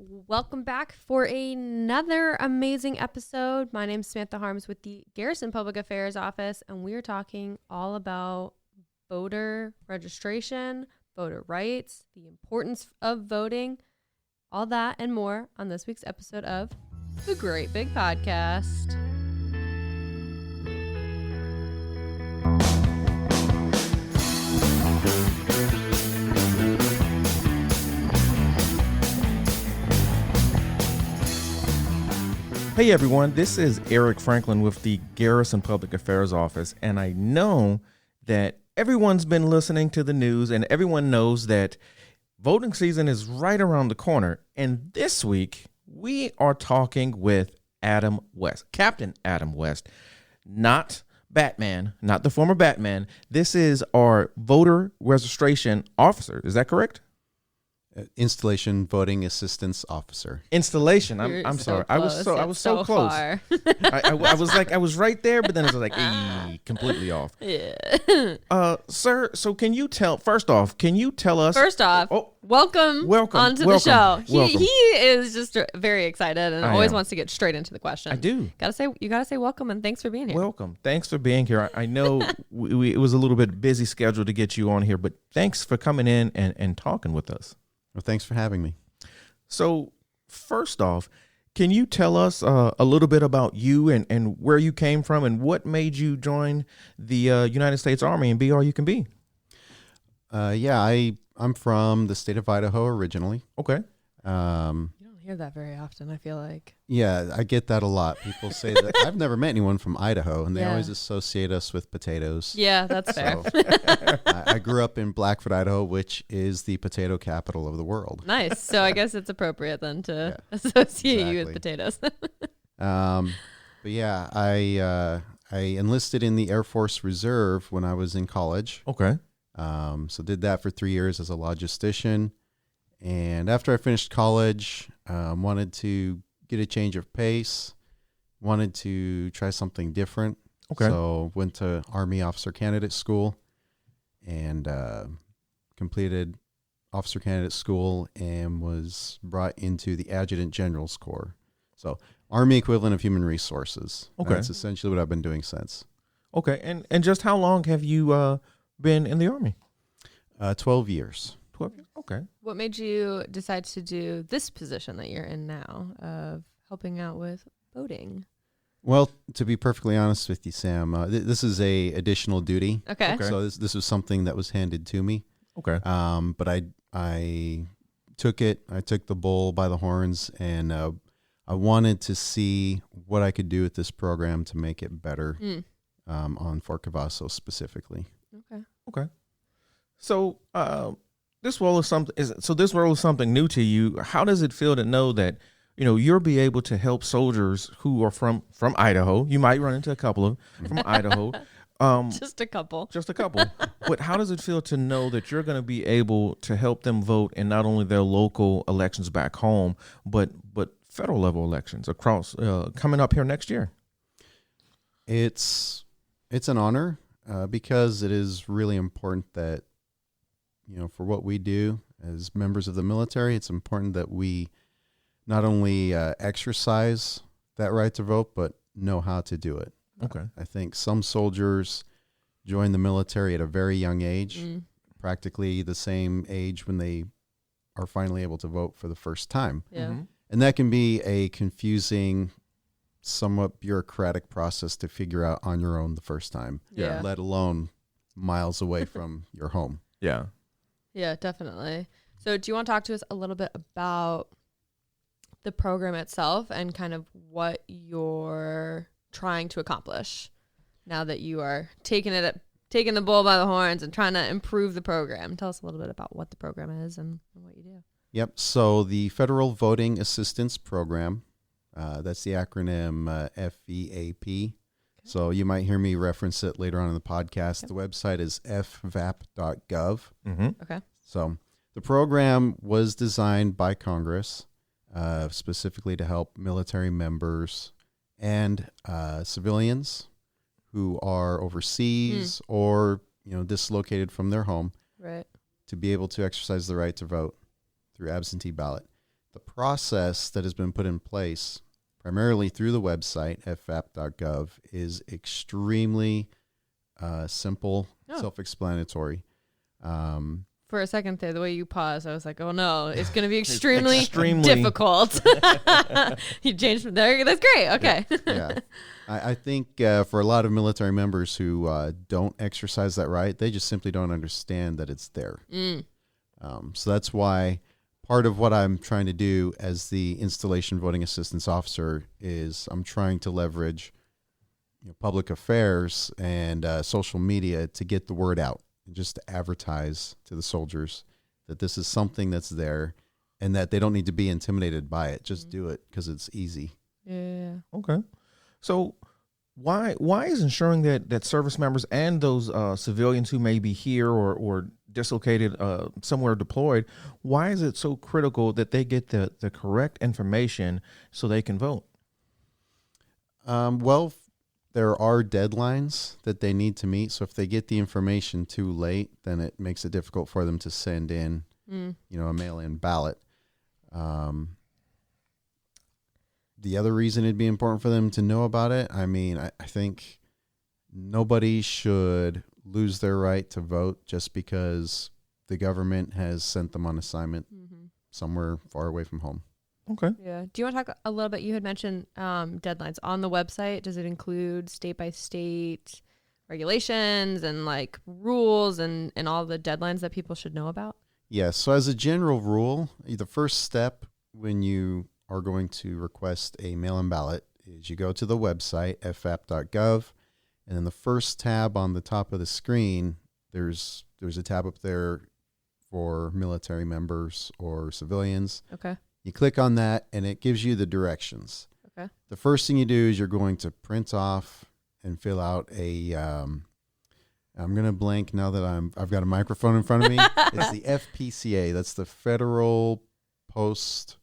Welcome back for another amazing episode. My name is Samantha Harms with the Garrison Public Affairs Office, and we are talking all about voter registration, voter rights, the importance of voting, all that and more on this week's episode of The Great Big Podcast. Hey everyone, this is Eric Franklin with the Garrison Public Affairs Office, and I know that everyone's been listening to the news and everyone knows that voting season is right around the corner. And this week, we are talking with Adam West, Captain Adam West, not Batman, not the former Batman. This is our voter registration officer. Is that correct? Installation voting assistance officer. Installation. I'm So sorry. close. I was so close. Far. I was like, I was right there, but then it was like, completely off. Yeah. Sir, so can you tell us? First off, welcome onto the show. He is just very excited and always wants to get straight into the question. I do. You gotta say welcome and thanks for being here. Welcome. Thanks for being here. I know it was a little bit busy schedule to get you on here, but thanks for coming in and talking with us. Well, thanks for having me. So first off, can you tell us a little bit about you and where you came from and what made you join the United States Army and be all you can be? I'm from the state of Idaho originally. Okay. You don't hear that very often, I feel like. Yeah, I get that a lot. People say that. I've never met anyone from Idaho, and they always associate us with potatoes. Yeah, that's fair. So, I grew up in Blackfoot, Idaho, which is the potato capital of the world. Nice. So I guess it's appropriate then to associate you with potatoes. But yeah, I enlisted in the Air Force Reserve when I was in college. Okay. So did that for 3 years as a logistician. And after I finished college, wanted to get a change of pace, wanted to try something different. Okay. So went to Army Officer Candidate School and completed Officer Candidate School and was brought into the Adjutant General's Corps. So Army equivalent of Human Resources. Okay. That's essentially what I've been doing since. Okay. And just how long have you been in the Army? 12 years. 12 years? Okay. What made you decide to do this position that you're in now of helping out with voting? Well, to be perfectly honest with you, Sam, this is a additional duty. Okay. So this was something that was handed to me. Okay. But I took it. I took the bull by the horns, and I wanted to see what I could do with this program to make it better on Fort Cavazos specifically. Okay. So this role is something new to you. How does it feel to know that you'll be able to help soldiers who are from Idaho? You might run into a couple of from Idaho. Just a couple. But how does it feel to know that you're going to be able to help them vote in not only their local elections back home, but federal level elections across coming up here next year? It's an honor because it is really important that for what we do as members of the military, it's important that we not only exercise that right to vote, but know how to do it. Okay. I think some soldiers join the military at a very young age, practically the same age when they are finally able to vote for the first time. Yeah. Mm-hmm. And that can be a confusing, somewhat bureaucratic process to figure out on your own the first time, Yeah. let alone miles away from your home. Yeah. Yeah, definitely. So do you want to talk to us a little bit about the program itself and kind of what you're trying to accomplish now that you are taking the bull by the horns and trying to improve the program? Tell us a little bit about what the program is and what you do. Yep. So the Federal Voting Assistance Program, that's the acronym FVAP. Okay. So you might hear me reference it later on in the podcast. Yep. The website is fvap.gov. Mm-hmm. Okay. So the program was designed by Congress specifically to help military members and civilians who are overseas or dislocated from their home, right, to be able to exercise the right to vote through absentee ballot. The process that has been put in place primarily through the website, FVAP.gov, is extremely simple, self-explanatory. For a second there, the way you paused, I was like, oh no, it's going to be extremely, extremely difficult. You changed from there. That's great. Okay. Yeah. I think for a lot of military members who don't exercise that right, they just simply don't understand that it's there. So that's why part of what I'm trying to do as the installation voting assistance officer is I'm trying to leverage public affairs and social media to get the word out. Just to advertise to the soldiers that this is something that's there and that they don't need to be intimidated by it. Just do it because it's easy. Yeah. Okay. So why is ensuring that service members and those civilians who may be here or dislocated somewhere deployed, why is it so critical that they get the correct information so they can vote? Well, there are deadlines that they need to meet. So if they get the information too late, then it makes it difficult for them to send in, a mail-in ballot. The other reason it'd be important for them to know about it, I think nobody should lose their right to vote just because the government has sent them on assignment somewhere far away from home. Okay. Yeah. Do you want to talk a little bit? You had mentioned deadlines on the website. Does it include state by state regulations and like rules and all the deadlines that people should know about? Yes. So as a general rule, the first step when you are going to request a mail-in ballot is you go to the website, FVAP.gov, and then the first tab on the top of the screen, there's a tab up there for military members or civilians. Okay. You click on that, and it gives you the directions. Okay. The first thing you do is you're going to print off and fill out a. I'm going to blank now that I've got a microphone in front of me. It's the FPCA. That's the Federal Post.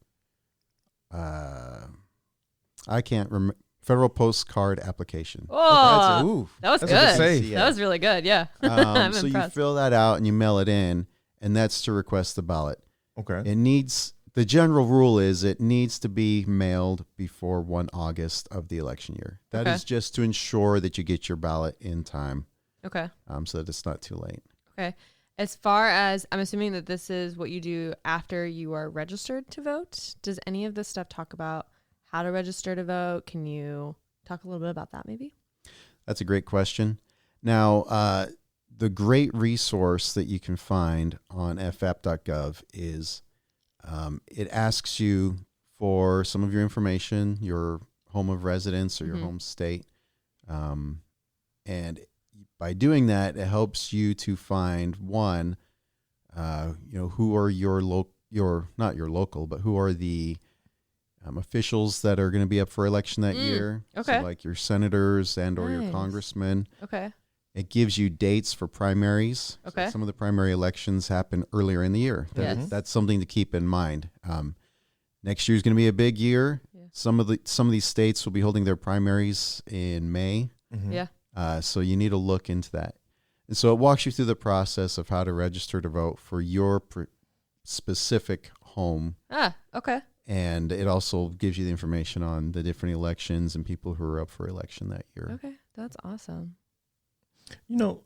I can't remember. Federal Postcard Application. Oh, that was that's good. That was really good. Yeah. I'm so impressed. You fill that out and you mail it in, and that's to request the ballot. Okay. The general rule is it needs to be mailed before 1 August of the election year. That is just to ensure that you get your ballot in time. Okay. So that it's not too late. Okay. As far as, I'm assuming that this is what you do after you are registered to vote. Does any of this stuff talk about how to register to vote? Can you talk a little bit about that maybe? That's a great question. Now, the great resource that you can find on FVAP.gov is it asks you for some of your information, your home of residence or your home state. And by doing that, it helps you to find one, who are not your local, but who are the officials that are going to be up for election that year. Okay. So like your senators and or your congressmen. Okay. It gives you dates for primaries. Okay. So some of the primary elections happen earlier in the year. That's something to keep in mind. Next year is going to be a big year. Yeah. Some of these states will be holding their primaries in May. Yeah. So you need to look into that. And so it walks you through the process of how to register to vote for your specific home. Okay. And it also gives you the information on the different elections and people who are up for election that year. Okay. That's awesome.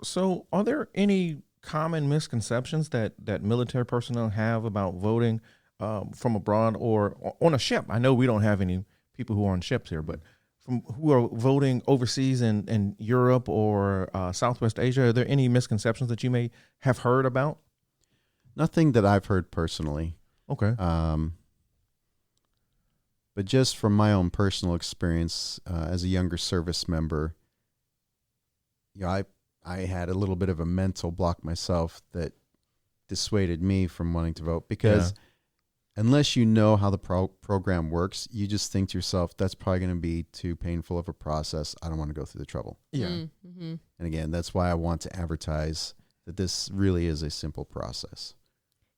So are there any common misconceptions that military personnel have about voting from abroad or on a ship? I know we don't have any people who are on ships here, but from who are voting overseas in Europe or Southwest Asia, are there any misconceptions that you may have heard about? Nothing that I've heard personally. Okay. But just from my own personal experience as a younger service member, I had a little bit of a mental block myself that dissuaded me from wanting to vote because unless you know how the program works, you just think to yourself, that's probably going to be too painful of a process. I don't want to go through the trouble. Yeah. Mm-hmm. And again, that's why I want to advertise that this really is a simple process.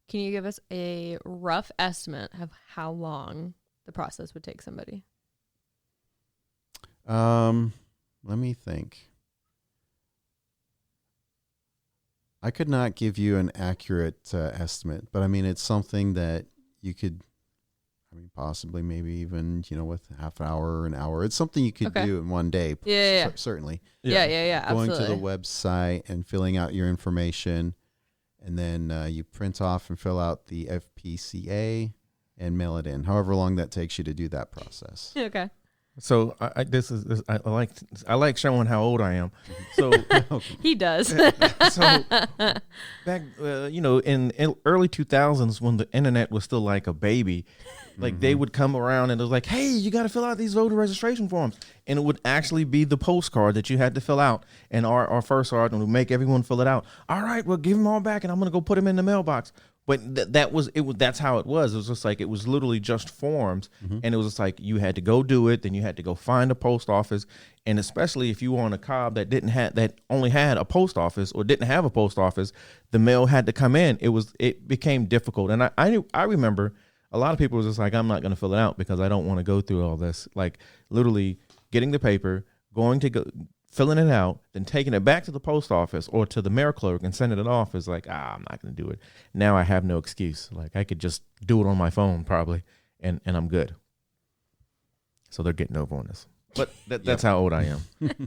Can you give us a rough estimate of how long the process would take somebody? Let me think. I could not give you an accurate estimate, but I mean, it's something that you could I mean, possibly, maybe even, with half an hour, an hour. It's something you could do in one day. Yeah. Certainly. Yeah. Going Absolutely. to the website and filling out your information, and then you print off and fill out the FPCA and mail it in. However long that takes you to do that process. Okay. So I like showing how old I am. So He does. so back in early 2000s when the internet was still like a baby, like they would come around and it was like, hey, you got to fill out these voter registration forms, and it would actually be the postcard that you had to fill out, and our first sergeant would make everyone fill it out. All right, well, give them all back and I'm gonna go put them in the mailbox. But that's how it was. It was just like, it was literally just forms. And it was just like, you had to go do it. Then you had to go find a post office. And especially if you were on a cob that only had a post office or didn't have a post office, the mail had to come in. It became difficult. And I remember a lot of people was just like, I'm not going to fill it out because I don't want to go through all this. Like literally getting the paper, filling it out, then taking it back to the post office or to the mail clerk and sending it off is like, I'm not going to do it. Now I have no excuse. Like I could just do it on my phone probably, and I'm good. So they're getting over on this. But that's how old I am.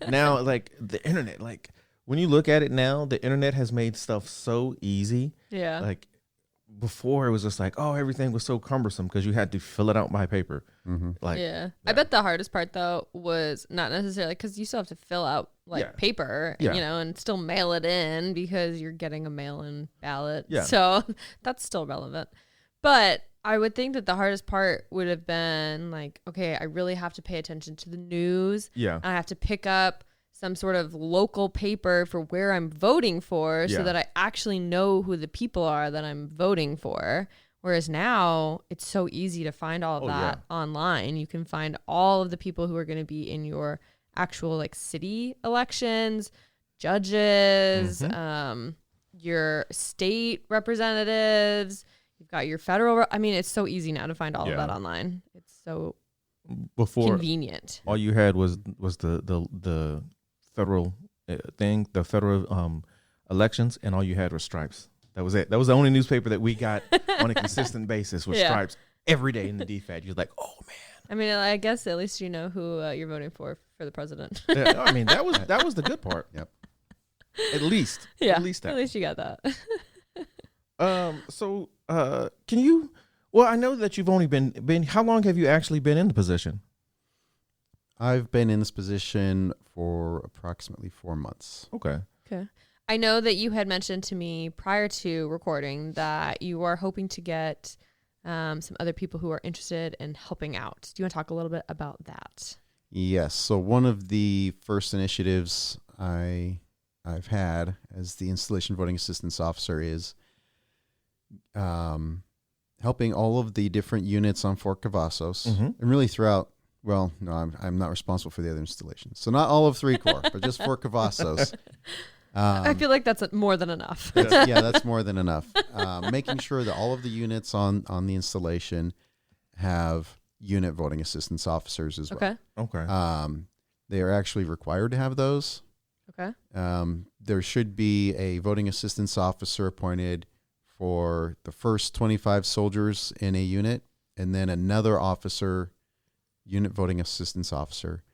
Now, like the internet, like when you look at it now, the internet has made stuff so easy. Yeah. Like before it was just like, oh, everything was so cumbersome because you had to fill it out by paper. Like, yeah. I bet the hardest part though was not necessarily because you still have to fill out paper, and still mail it in because you're getting a mail-in ballot. Yeah. So that's still relevant. But I would think that the hardest part would have been like, okay, I really have to pay attention to the news. Yeah. I have to pick up some sort of local paper for where I'm voting for so that I actually know who the people are that I'm voting for. Whereas now it's so easy to find all of that online. You can find all of the people who are going to be in your actual like city elections, judges, your state representatives. You've got your federal. I mean, it's so easy now to find all of that online. It's so convenient. All you had was the federal thing, the federal elections, and all you had was Stripes. That was it. That was the only newspaper that we got on a consistent basis with Stripes every day in the DFAT. You're like, oh man. I mean, I guess at least you know who you're voting for the president. Yeah, I mean, that was the good part. Yep. At least. Yeah. At least that. At least you got that. So can you? Well, I know that you've only been. How long have you actually been in the position? I've been in this position for approximately 4 months. Okay. I know that you had mentioned to me prior to recording that you are hoping to get some other people who are interested in helping out. Do you want to talk a little bit about that? Yes. So one of the first initiatives I've had as the installation voting assistance officer is helping all of the different units on Fort Cavazos and really throughout. Well, no, I'm not responsible for the other installations. So not all of 3 Corps, but just Fort Cavazos. I feel like that's more than enough. That's more than enough. Making sure that all of the units on the installation have unit voting assistance officers as well. Okay. They are actually required to have those. Okay. There should be a voting assistance officer appointed for the first 25 soldiers in a unit, and then another unit voting assistance officer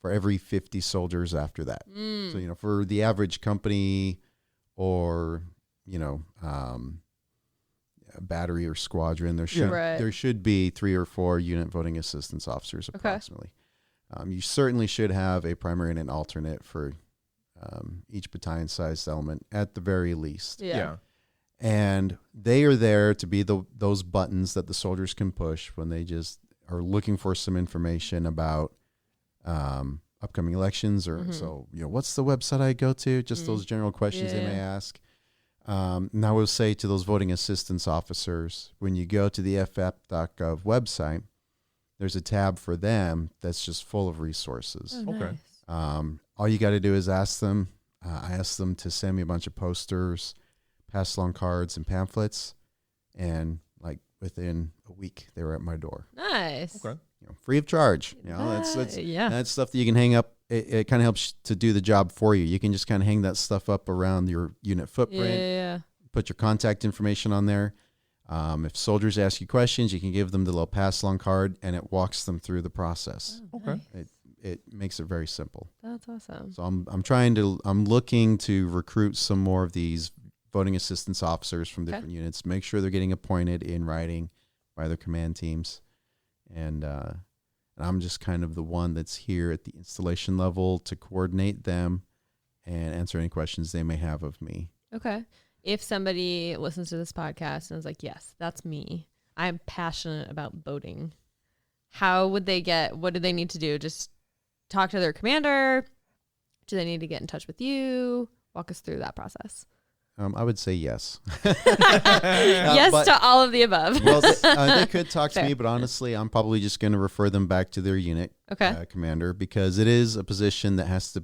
for every 50 soldiers after that. So, for the average company or, a battery or squadron, there should be 3 or 4 unit voting assistance officers approximately. You certainly should have a primary and an alternate for each battalion-sized element at the very least. Yeah. And they are there to be those buttons that the soldiers can push when they just are looking for some information about upcoming elections so, what's the website I go to? Just those general questions they may ask. And I will say to those voting assistance officers, when you go to the FVAP.gov website, there's a tab for them that's just full of resources. Oh, Okay. nice. All you got to do is ask them. I asked them to send me a bunch of posters, pass along cards and pamphlets, and within a week they were at my door. Nice. Okay. Free of charge. That's stuff that you can hang up. It kind of helps to do the job for you. You can just kind of hang that stuff up around your unit footprint. Yeah. Put your contact information on there. If soldiers ask you questions, you can give them the little pass-along card, and it walks them through the process. Oh, Okay. nice. It makes it very simple. That's awesome. So I'm looking to recruit some more of these voting assistance officers from different units. Make sure they're getting appointed in writing by their command teams, and I'm just kind of the one that's here at the installation level to coordinate them and answer any questions they may have of me. Okay. If somebody listens to this podcast and is like, yes, that's me, I'm passionate about voting, how would they what do they need to do? Just talk to their commander? Do they need to get in touch with you? Walk us through that process. I would say yes. Yes to all of the above. Well, they could talk to me, but honestly, I'm probably just going to refer them back to their unit commander, because it is a position that they have to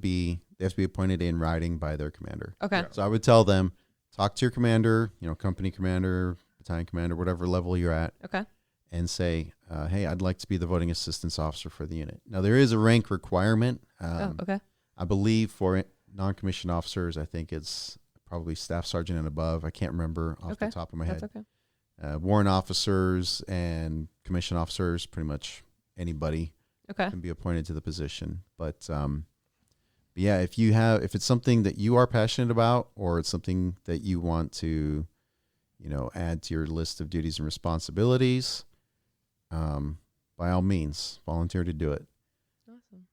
be appointed in writing by their commander. Okay. So I would tell them, talk to your commander, company commander, battalion commander, whatever level you're at. Okay. And say, hey, I'd like to be the voting assistance officer for the unit. Now, there is a rank requirement. Okay. I believe for non-commissioned officers, I think it's probably staff sergeant and above. I can't remember off the top of my head. That's okay. Warrant officers and commission officers, pretty much anybody can be appointed to the position. But yeah, if it's something that you are passionate about, or it's something that you want to, add to your list of duties and responsibilities, by all means, volunteer to do it. Awesome.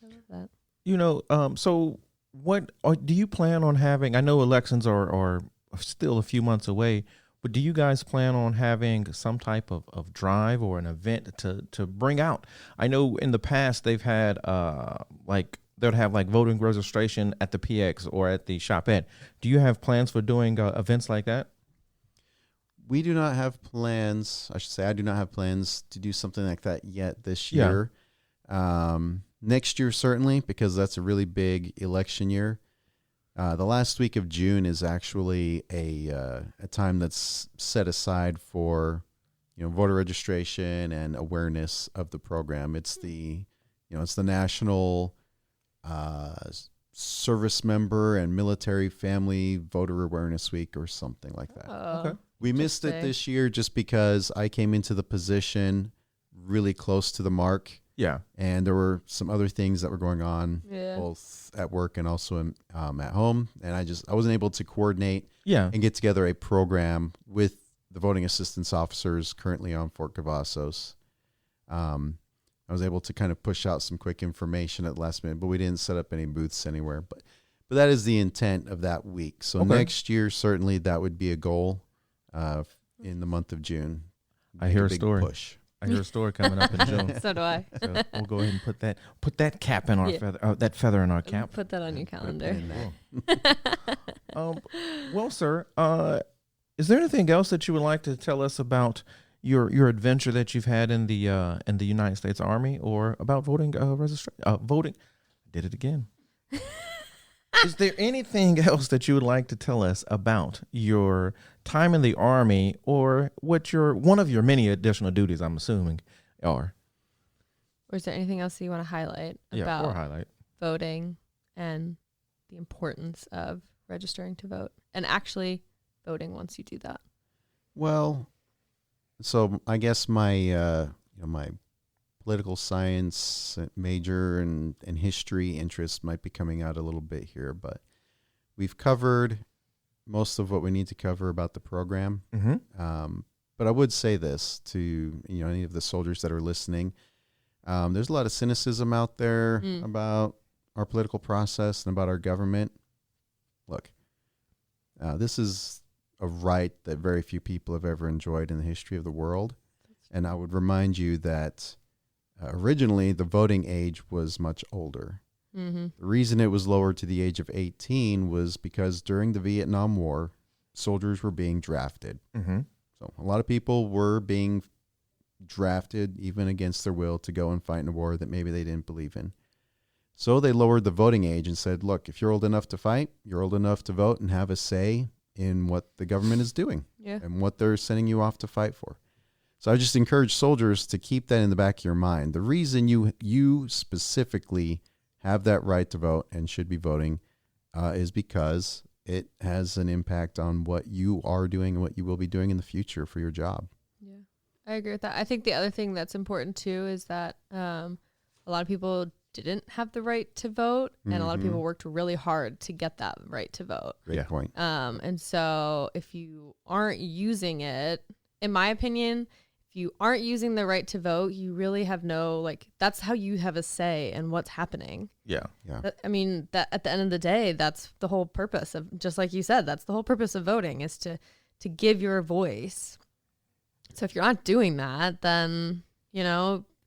I love that. So what do you plan on having? I know elections are still a few months away, but do you guys plan on having some type of drive or an event to bring out? I know in the past they've had they'll have voting registration at the PX or at the shopette. Do you have plans for doing events like that? We do not have plans. I should say I do not have plans to do something like that yet this year. Next year, certainly, because that's a really big election year. The last week of June is actually a time that's set aside for, voter registration and awareness of the program. It's the National Service Member and Military Family Voter Awareness Week or something like that. Okay. We missed it this year just because I came into the position really close to the mark. Yeah. And there were some other things that were going on, both at work and also at home. And I wasn't able to coordinate and get together a program with the voting assistance officers currently on Fort Cavazos. I was able to kind of push out some quick information at the last minute, but we didn't set up any booths anywhere. But that is the intent of that week. So next year, certainly that would be a goal in the month of June. I hear a story. Push. I hear a story coming up in June. So do I. So we'll go ahead and put that cap in our feather, that feather in our cap. Put that on your calendar. Well, sir, is there anything else that you would like to tell us about your adventure that you've had in the United States Army, or about voting voting? I did it again. Is there anything else that you would like to tell us about your time in the Army, or what one of your many additional duties, I'm assuming, are? Or is there anything else you want to highlight about voting and the importance of registering to vote and actually voting once you do that? Well, so I guess my my political science major and history interest might be coming out a little bit here, but we've covered most of what we need to cover about the program. Mm-hmm. But I would say this to any of the soldiers that are listening. There's a lot of cynicism out there about our political process and about our government. Look, this is a right that very few people have ever enjoyed in the history of the world. And I would remind you that originally the voting age was much older. Mm-hmm. The reason it was lowered to the age of 18 was because during the Vietnam War, soldiers were being drafted. Mm-hmm. So a lot of people were being drafted, even against their will, to go and fight in a war that maybe they didn't believe in. So they lowered the voting age and said, look, if you're old enough to fight, you're old enough to vote and have a say in what the government is doing and what they're sending you off to fight for. So I just encourage soldiers to keep that in the back of your mind. The reason you specifically have that right to vote and should be voting is because it has an impact on what you are doing and what you will be doing in the future for your job. Yeah, I agree with that. I think the other thing that's important too is that a lot of people didn't have the right to vote, and a lot of people worked really hard to get that right to vote. Great point. And so if you aren't using it, in my opinion, if you aren't using the right to vote, you really have no, like, that's how you have a say in what's happening. Yeah. That at the end of the day, that's the whole purpose of, just like you said, that's the whole purpose of voting, is to give your voice. So if you're not doing that, then,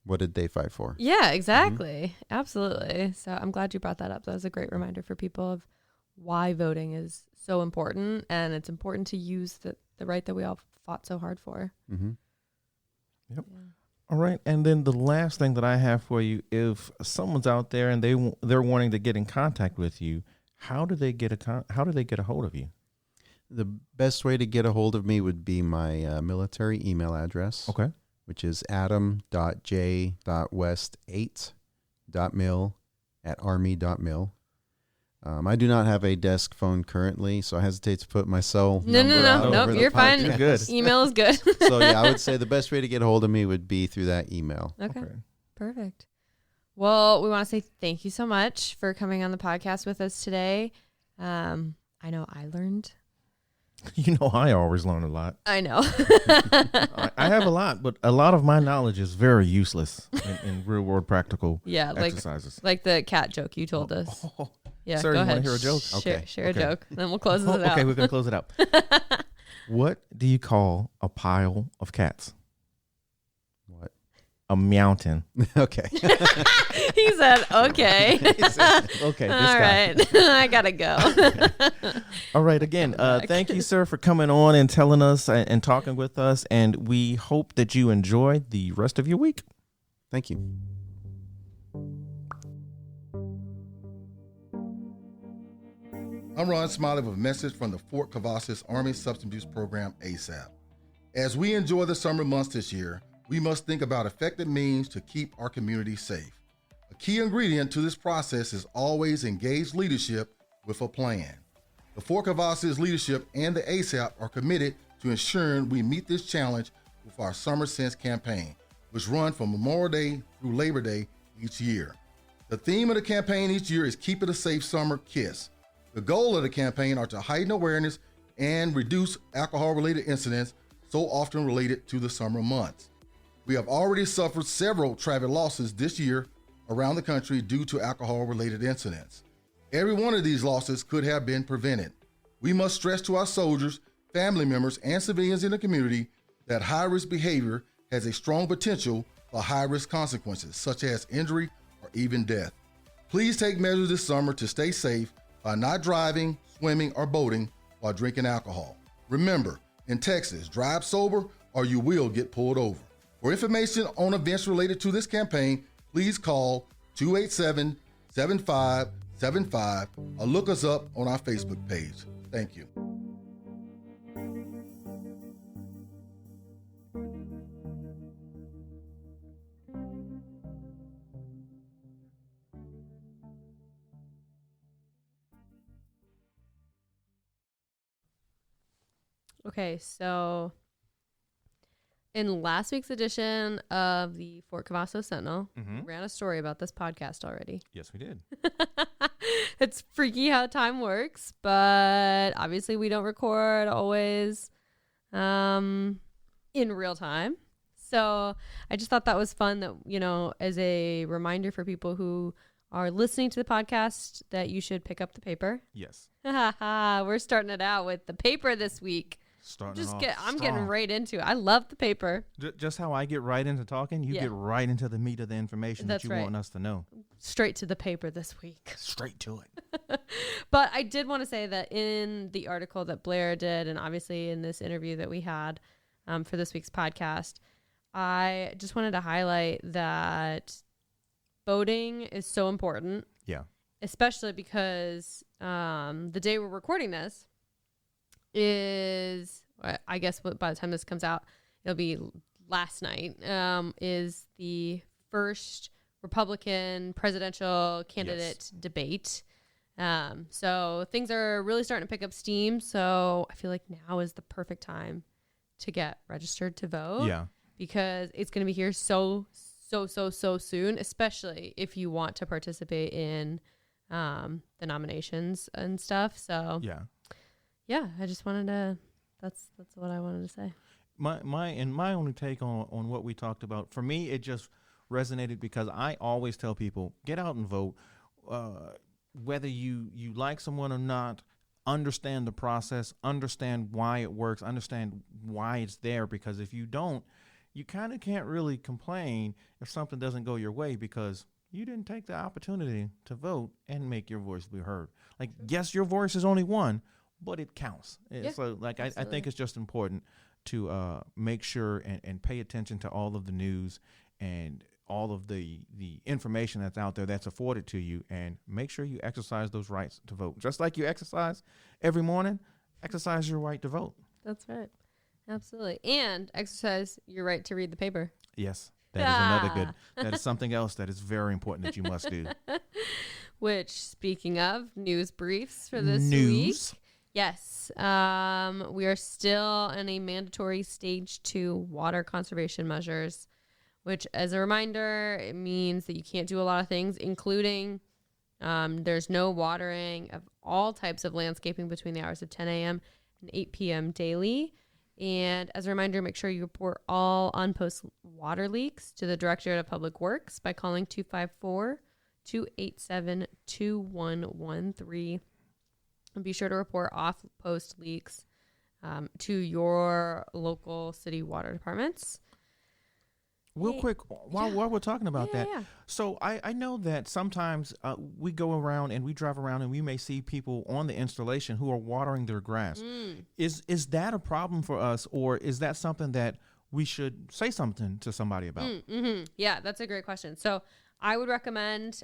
What did they fight for? yeah, exactly. Absolutely. So I'm glad you brought that up. That was a great reminder for people of why voting is so important, and it's important to use the right that we all fought so hard for. Mm-hmm. Yep. Yeah. All right. And then the last thing that I have for you, if someone's out there and they're wanting to get in contact with you, how do they get a hold of you? The best way to get a hold of me would be my military email address. Okay. Which is adam.j.west8.mil@army.mil. I do not have a desk phone currently, so I hesitate to put my cell number out over Nope, the you're fine. podcast. Good. Email is good. So yeah, I would say the best way to get a hold of me would be through that email. Okay. Perfect. Well, we want to say thank you so much for coming on the podcast with us today. I know I learned. I always learn a lot. I know. I have a lot, but a lot of my knowledge is very useless in real world practical exercises. Like the cat joke you told us. Yeah, sir, go you ahead. want to hear a joke? Share a joke, then we'll close it out. Okay, we're going to close it out. What do you call a pile of cats? What? A mountain. Okay. He said, okay. Okay. All right. I got to go. All right. Again, thank you, sir, for coming on and telling us and talking with us. And we hope that you enjoy the rest of your week. Thank you. I'm Ron Smiley with a message from the Fort Cavazos Army Substance Abuse Program, ASAP. As we enjoy the summer months this year, we must think about effective means to keep our community safe. A key ingredient to this process is always engaged leadership with a plan. The Fort Cavazos leadership and the ASAP are committed to ensuring we meet this challenge with our Summer Sense campaign, which runs from Memorial Day through Labor Day each year. The theme of the campaign each year is Keep It a Safe Summer KISS. The goal of the campaign are to heighten awareness and reduce alcohol-related incidents so often related to the summer months. We have already suffered several traffic losses this year around the country due to alcohol-related incidents. Every one of these losses could have been prevented. We must stress to our soldiers, family members, and civilians in the community that high-risk behavior has a strong potential for high-risk consequences, such as injury or even death. Please take measures this summer to stay safe by not driving, swimming, or boating while drinking alcohol. Remember, in Texas, drive sober or you will get pulled over. For information on events related to this campaign, please call 287-7575 or look us up on our Facebook page. Thank you. Okay, so in last week's edition of the Fort Cavazos Sentinel, we ran a story about this podcast already. Yes, we did. It's freaky how time works, but obviously we don't record always in real time. So I just thought that was fun that, as a reminder for people who are listening to the podcast, that you should pick up the paper. Yes. We're starting it out with the paper this week. I'm getting right into it. I love the paper. Just how I get right into talking, you get right into the meat of the information that you want us to know. Straight to the paper this week. Straight to it. But I did want to say that in the article that Blair did, and obviously in this interview that we had for this week's podcast, I just wanted to highlight that voting is so important. Yeah. Especially because the day we're recording this is, I guess by the time this comes out, it'll be last night, is the first Republican presidential candidate debate So things are really starting to pick up steam. So I feel like now is the perfect time to get registered to vote. Yeah. Because it's going to be here so soon, especially if you want to participate in the nominations and stuff. So yeah, I just wanted to, that's what I wanted to say. My only take on what we talked about, for me, it just resonated because I always tell people, get out and vote. Whether you like someone or not, understand the process, understand why it works, understand why it's there, because if you don't, you kind of can't really complain if something doesn't go your way because you didn't take the opportunity to vote and make your voice be heard. Like, yes, your voice is only one, but it counts. So, like, I think it's just important to make sure and pay attention to all of the news and all of the information that's out there that's afforded to you, and make sure you exercise those rights to vote. Just like you exercise every morning, exercise your right to vote. That's right. Absolutely. And exercise your right to read the paper. Yes. That is another good. That is something else that is very important that you must do. Which, speaking of news briefs for this week. Yes. We are still in a mandatory stage 2 water conservation measures, which, as a reminder, it means that you can't do a lot of things, including there's no watering of all types of landscaping between the hours of 10 a.m. and 8 p.m. daily. And as a reminder, make sure you report all on-post water leaks to the Directorate of Public Works by calling 254-287-2113. And be sure to report off-post leaks to your local city water departments. Real quick, while we're talking about that, so I know that sometimes we go around and we drive around and we may see people on the installation who are watering their grass. Is that a problem for us, or is that something that we should say something to somebody about? Yeah, that's a great question. So I would recommend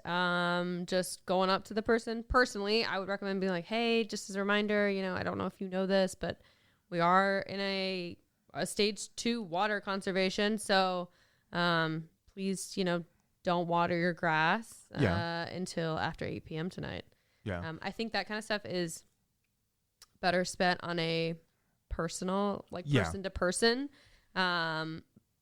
just going up to the person personally. I would recommend being like, hey, just as a reminder, I don't know if you know this, but we are in a stage 2 water conservation. So please, don't water your grass until after 8 p.m. tonight. Yeah. I think that kind of stuff is better spent on a personal, person to person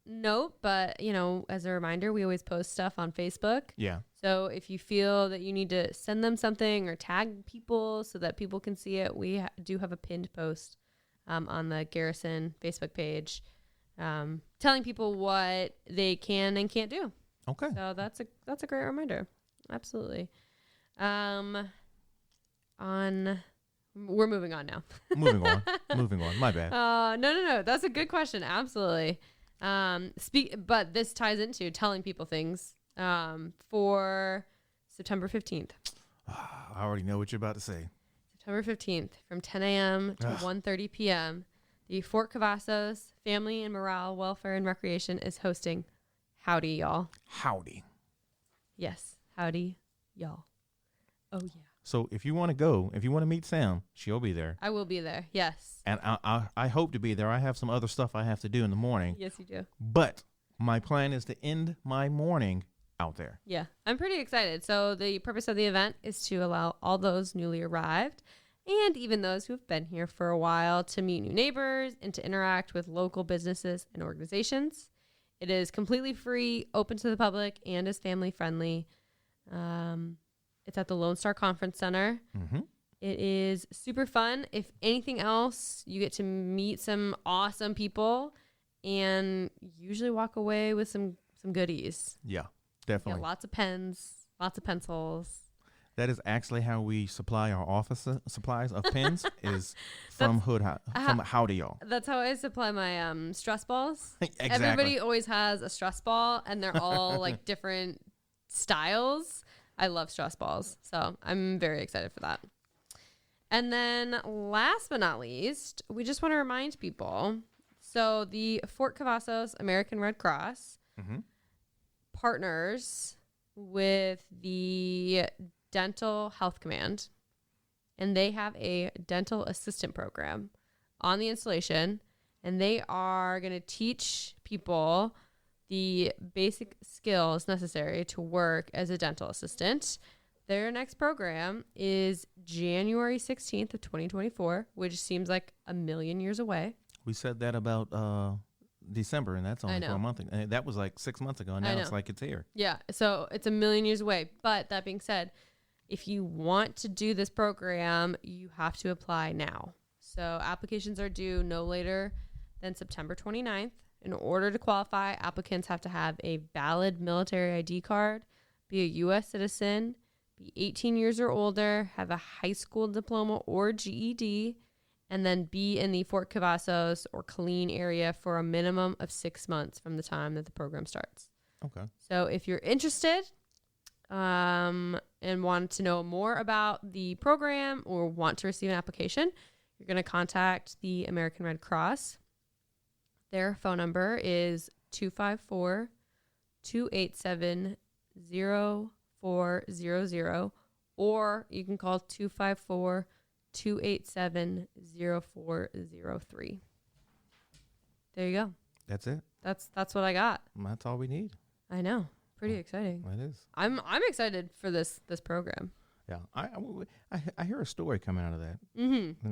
note. But, as a reminder, we always post stuff on Facebook. Yeah. So if you feel that you need to send them something or tag people so that people can see it, we do have a pinned post on the Garrison Facebook page telling people what they can and can't do. Okay. So that's a great reminder. Absolutely. We're moving on now. Moving on. My bad. No. That's a good question. Absolutely. But this ties into telling people things for September 15th. I already know what you're about to say. September 15th from 10 a.m. to 1:30 p.m. The Fort Cavazos Family and Morale, Welfare, and Recreation is hosting Howdy, Y'all. Howdy. Yes. Howdy, y'all. Oh, yeah. So if you want to go, if you want to meet Sam, she'll be there. I will be there. Yes. And I hope to be there. I have some other stuff I have to do in the morning. Yes, you do. But my plan is to end my morning out there. Yeah. I'm pretty excited. So the purpose of the event is to allow all those newly arrived and even those who have been here for a while to meet new neighbors and to interact with local businesses and organizations. It is completely free, open to the public, and is family friendly. It's at the Lone Star Conference Center. Mm-hmm. It is super fun. If anything else, you get to meet some awesome people and usually walk away with some goodies. Yeah, definitely. Lots of pens, lots of pencils. That is actually how we supply our office supplies of pens is from Howdy Y'all. That's how I supply my stress balls. Exactly. Everybody always has a stress ball, and they're all like different styles. I love stress balls, so I'm very excited for that. And then last but not least, we just want to remind people, so the Fort Cavazos American Red Cross partners with the Dental Health Command, and they have a dental assistant program on the installation, and they are going to teach people the basic skills necessary to work as a dental assistant. Their next program is January 16th of 2024, which seems like a million years away. We said that about December, and that's only for a month ago. And that was like 6 months ago, and now it's like it's here. Yeah, so it's a million years away. But that being said, if you want to do this program, you have to apply now. So applications are due no later than September 29th. In order to qualify, applicants have to have a valid military ID card, be a U.S. citizen, be 18 years or older, have a high school diploma or GED, and then be in the Fort Cavazos or Killeen area for a minimum of 6 months from the time that the program starts. Okay. So if you're interested and want to know more about the program or want to receive an application, you're going to contact the American Red Cross. Their phone number is 254-287-0400, or you can call 254-287-0403. There you go. That's it. That's what I got. That's all we need. I know. Pretty exciting. It is. I'm excited for this program. Yeah, I hear a story coming out of that.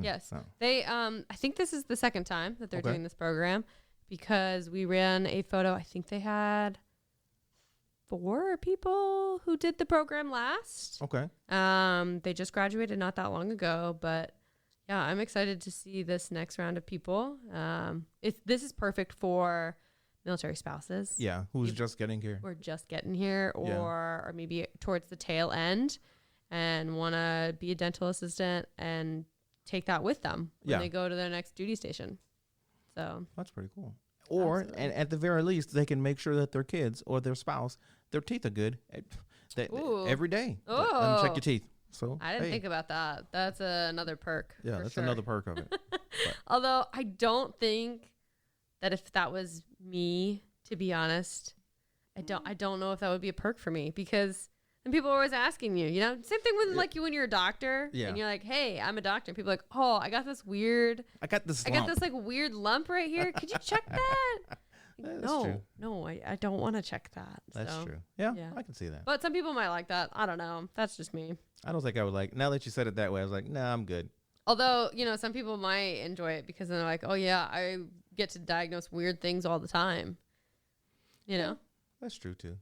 Yes, so. They. I think this is the second time that they're doing this program, because we ran a photo. I think they had 4 people who did the program last. Okay. They just graduated not that long ago, but yeah, I'm excited to see this next round of people. This is perfect for military spouses. Yeah, who's just getting here. Or just getting here, or maybe towards the tail end, and want to be a dental assistant and take that with them when they go to their next duty station. So that's pretty cool. Or, and at the very least, they can make sure that their kids or their spouse, their teeth are good every day. Oh. Let them check your teeth. So I didn't think about that. That's another perk. Yeah, that's another perk of it. Although I don't think that if that was me, to be honest, I don't know if that would be a perk for me, because then people are always asking you, same thing with like you when you're a doctor and you're like, hey, I'm a doctor. And people are like, oh, I got this like weird lump right here. Could you check that? No, I don't want to check that. That's true. Yeah, I can see that. But some people might like that. I don't know. That's just me. I don't think I would like, now that you said it that way, I was like, nah, I'm good. Although, some people might enjoy it because then they're like, oh yeah, I get to diagnose weird things all the time. That's true too.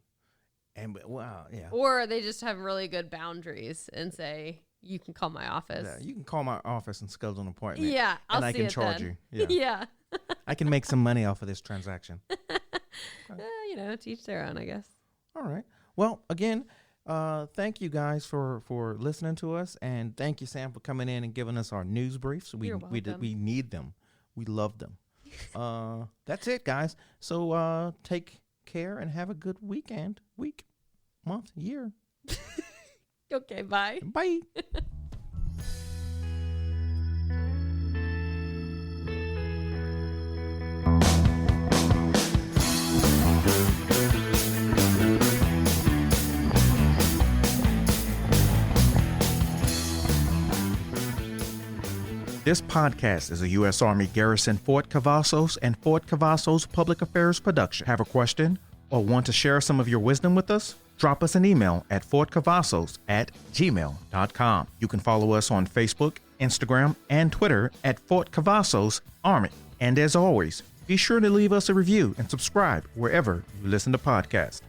And wow, yeah. Or they just have really good boundaries and say, you can call my office. Yeah, you can call my office and schedule an appointment. Yeah, and I can charge you. Yeah. I can make some money off of this transaction. To each their own, I guess. All right. Well, again, thank you guys for listening to us, and thank you, Sam, for coming in and giving us our news briefs. We need them. We love them. That's it, guys. So take care and have a good weekend, week, month, year. Okay, bye. Bye. This podcast is a U.S. Army Garrison Fort Cavazos and Fort Cavazos Public Affairs production. Have a question or want to share some of your wisdom with us? Drop us an email at fortcavazos@gmail.com. You can follow us on Facebook, Instagram, and Twitter at Fort Cavazos Army. And as always, be sure to leave us a review and subscribe wherever you listen to podcasts.